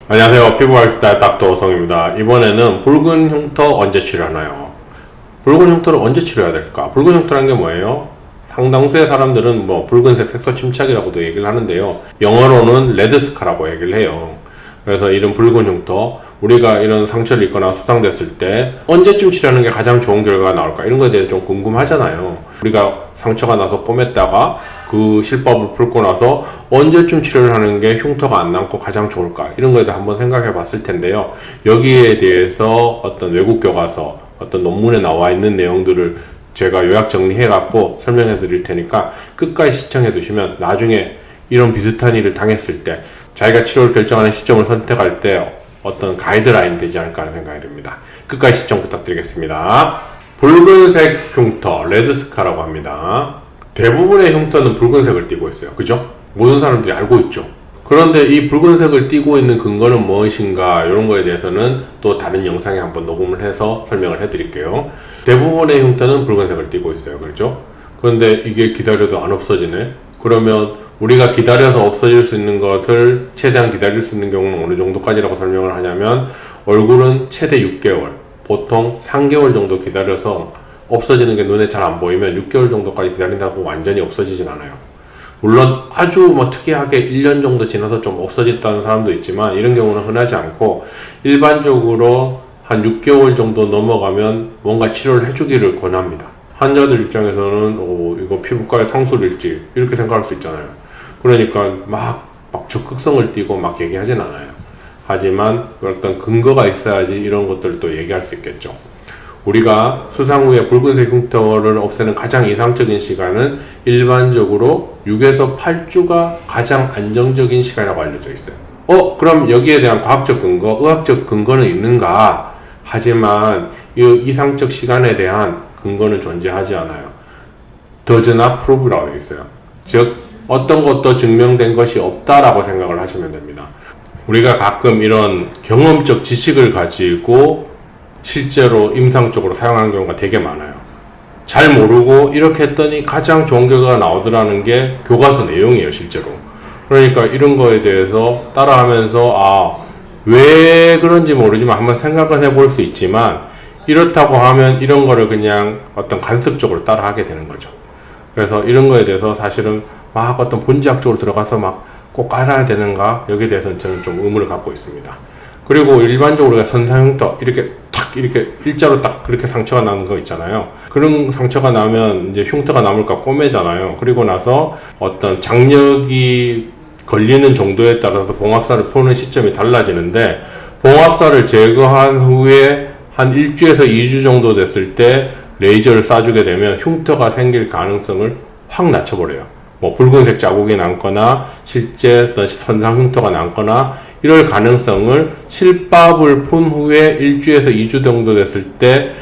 안녕하세요. 피부관리다 닥터성입니다. 이번에는 붉은 흉터 언제 치료하나요? 붉은 흉터를 언제 치료해야 될까? 붉은 흉터라는 게 뭐예요? 상당수의 사람들은 붉은색 색소 침착이라고도 얘기를 하는데요. 영어로는 레드스카라고 얘기를 해요. 그래서 이런 붉은 흉터, 우리가 이런 상처를 입거나 수상됐을 때 언제쯤 치료하는 게 가장 좋은 결과가 나올까? 이런 거에 대해 좀 궁금하잖아요. 우리가 상처가 나서 꼬맸다가 그 실밥을 풀고 나서 언제쯤 치료를 하는 게 흉터가 안 남고 가장 좋을까? 이런 거에 대해 한번 생각해 봤을 텐데요. 여기에 대해서 어떤 외국 교과서, 어떤 논문에 나와 있는 내용들을 제가 요약 정리해 갖고 설명해 드릴 테니까 끝까지 시청해 두시면 나중에 이런 비슷한 일을 당했을 때 자기가 치료를 결정하는 시점을 선택할 때 어떤 가이드라인 되지 않을까 하는 생각이 듭니다. 끝까지 시청 부탁드리겠습니다. 붉은색 흉터, 레드스카라고 합니다. 대부분의 흉터는 붉은색을 띠고 있어요. 그죠? 모든 사람들이 알고 있죠. 그런데 이 붉은색을 띠고 있는 근거는 무엇인가, 이런 거에 대해서는 또 다른 영상에 한번 녹음을 해서 설명을 해드릴게요. 대부분의 흉터는 붉은색을 띠고 있어요. 그렇죠? 그런데 이게 기다려도 안 없어지네? 그러면 우리가 기다려서 없어질 수 있는 것을 최대한 기다릴 수 있는 경우는 어느 정도까지라고 설명을 하냐면, 얼굴은 최대 6개월, 보통 3개월 정도 기다려서 없어지는 게 눈에 잘 안 보이면 6개월 정도까지 기다린다고 완전히 없어지진 않아요. 물론 아주 특이하게 1년 정도 지나서 좀 없어졌다는 사람도 있지만, 이런 경우는 흔하지 않고 일반적으로 한 6개월 정도 넘어가면 뭔가 치료를 해주기를 권합니다. 환자들 입장에서는 이거 피부과의 상술일지 이렇게 생각할 수 있잖아요. 그러니까 막 적극성을 띠고 막 얘기하진 않아요. 하지만 어떤 근거가 있어야지 이런 것들도 얘기할 수 있겠죠. 우리가 수상 후에 붉은색 흉터를 없애는 가장 이상적인 시간은 일반적으로 6에서 8주가 가장 안정적인 시간이라고 알려져 있어요. 그럼 여기에 대한 과학적 근거, 의학적 근거는 있는가? 하지만 이 이상적 시간에 대한 근거는 존재하지 않아요. does not prove라고 되어 있어요. 즉 어떤 것도 증명된 것이 없다라고 생각을 하시면 됩니다. 우리가 가끔 이런 경험적 지식을 가지고 실제로 임상적으로 사용하는 경우가 되게 많아요. 잘 모르고 이렇게 했더니 가장 좋은 결과가 나오더라는 게 교과서 내용이에요, 실제로. 그러니까 이런 거에 대해서 따라하면서 왜 그런지 모르지만 한번 생각은 해볼 수 있지만, 이렇다고 하면 이런 거를 그냥 어떤 관습적으로 따라하게 되는 거죠. 그래서 이런 거에 대해서 사실은 막 어떤 본질학적으로 들어가서 막 꼭 알아야 되는가, 여기에 대해서는 저는 좀 의문을 갖고 있습니다. 그리고 일반적으로 우리가 선상흉터 이렇게 일자로 딱 그렇게 상처가 나는 거 있잖아요. 그런 상처가 나면 이제 흉터가 남을까 꼬매잖아요. 그리고 나서 어떤 장력이 걸리는 정도에 따라서 봉합사를 푸는 시점이 달라지는데, 봉합사를 제거한 후에 한 1주에서 2주 정도 됐을 때 레이저를 쏴주게 되면 흉터가 생길 가능성을 확 낮춰버려요. 붉은색 자국이 남거나 실제 선상 흉터가 남거나 이럴 가능성을 실밥을 푼 후에 1주에서 2주 정도 됐을 때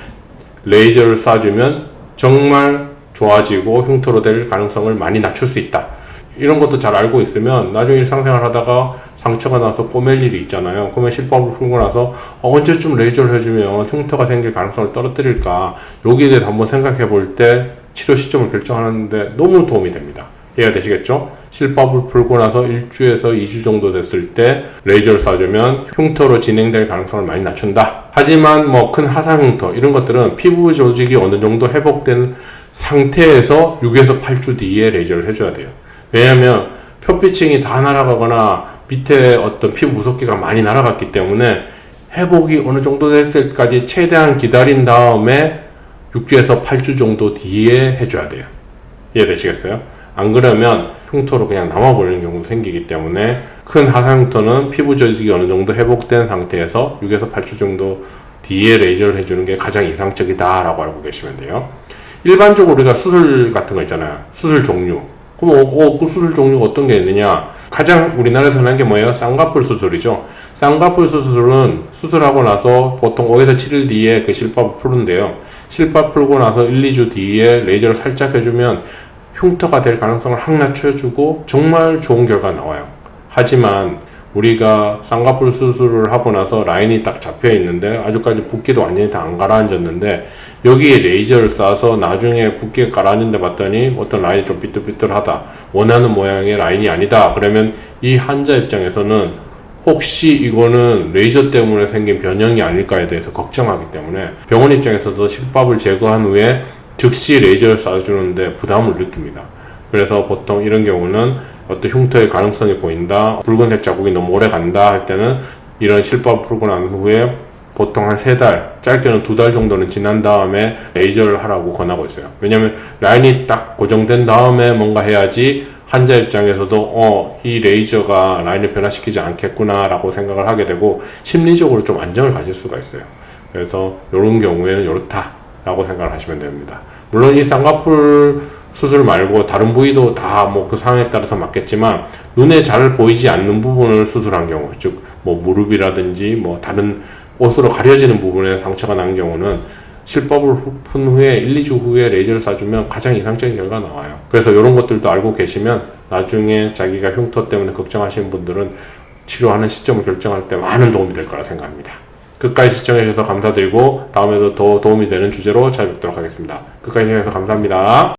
레이저를 쏴주면 정말 좋아지고 흉터로 될 가능성을 많이 낮출 수 있다. 이런 것도 잘 알고 있으면 나중에 일상생활 하다가 상처가 나서 꼬맬 일이 있잖아요. 그러면 실밥을 풀고 나서 언제쯤 레이저를 해주면 흉터가 생길 가능성을 떨어뜨릴까, 여기에 대해서 한번 생각해 볼 때 치료 시점을 결정하는데 너무 도움이 됩니다. 이해가 되시겠죠? 실밥을 풀고 나서 1주에서 2주 정도 됐을 때 레이저를 쏴주면 흉터로 진행될 가능성을 많이 낮춘다. 하지만 큰 하상 흉터 이런 것들은 피부 조직이 어느 정도 회복된 상태에서 6에서 8주 뒤에 레이저를 해줘야 돼요. 왜냐하면 표피층이 다 날아가거나 밑에 어떤 피부 무섭기가 많이 날아갔기 때문에 회복이 어느 정도 될 때까지 최대한 기다린 다음에 6주에서 8주 정도 뒤에 해줘야 돼요. 이해되시겠어요? 안 그러면 흉터로 그냥 남아버리는 경우도 생기기 때문에 큰 하상 흉터는 피부 조직이 어느 정도 회복된 상태에서 6에서 8주 정도 뒤에 레이저를 해주는 게 가장 이상적이다 라고 알고 계시면 돼요. 일반적으로 우리가 수술 같은 거 있잖아요. 수술 종류. 그럼 그 수술 종류가 어떤 게 있느냐? 가장 우리나라에서 하는 게 뭐예요? 쌍꺼풀 수술이죠. 쌍꺼풀 수술은 수술하고 나서 보통 5에서 7일 뒤에 그 실밥을 푸는데요. 실밥 풀고 나서 1, 2주 뒤에 레이저를 살짝 해주면 흉터가 될 가능성을 확 낮춰주고 정말 좋은 결과가 나와요. 하지만 우리가 쌍꺼풀 수술을 하고 나서 라인이 딱 잡혀 있는데 아직까지 붓기도 완전히 다 안 가라앉았는데, 여기에 레이저를 쏴서 나중에 붓기가 가라앉는데 봤더니 어떤 라인이 좀 삐뚤삐뚤하다, 원하는 모양의 라인이 아니다. 그러면 이 환자 입장에서는 혹시 이거는 레이저 때문에 생긴 변형이 아닐까에 대해서 걱정하기 때문에 병원 입장에서도 실밥을 제거한 후에 즉시 레이저를 쏴주는데 부담을 느낍니다. 그래서 보통 이런 경우는 어떤 흉터의 가능성이 보인다, 붉은색 자국이 너무 오래 간다 할 때는 이런 실밥을 풀고 난 후에 보통 한 3달, 짧게는 2달 정도는 지난 다음에 레이저를 하라고 권하고 있어요. 왜냐면 라인이 딱 고정된 다음에 뭔가 해야지 환자 입장에서도 이 레이저가 라인을 변화시키지 않겠구나 라고 생각을 하게 되고 심리적으로 좀 안정을 가질 수가 있어요. 그래서 이런 경우에는 이렇다 라고 생각을 하시면 됩니다. 물론 이 쌍꺼풀 수술 말고 다른 부위도 다 뭐 그 상황에 따라서 맞겠지만 눈에 잘 보이지 않는 부분을 수술한 경우, 즉 뭐 무릎이라든지 뭐 다른 옷으로 가려지는 부분에 상처가 난 경우는 실밥을 푼 후에 1, 2주 후에 레이저를 쏴주면 가장 이상적인 결과가 나와요. 그래서 이런 것들도 알고 계시면 나중에 자기가 흉터 때문에 걱정하시는 분들은 치료하는 시점을 결정할 때 많은 도움이 될 거라 생각합니다. 끝까지 시청해주셔서 감사드리고 다음에도 더 도움이 되는 주제로 찾아뵙도록 하겠습니다. 끝까지 시청해주셔서 감사합니다.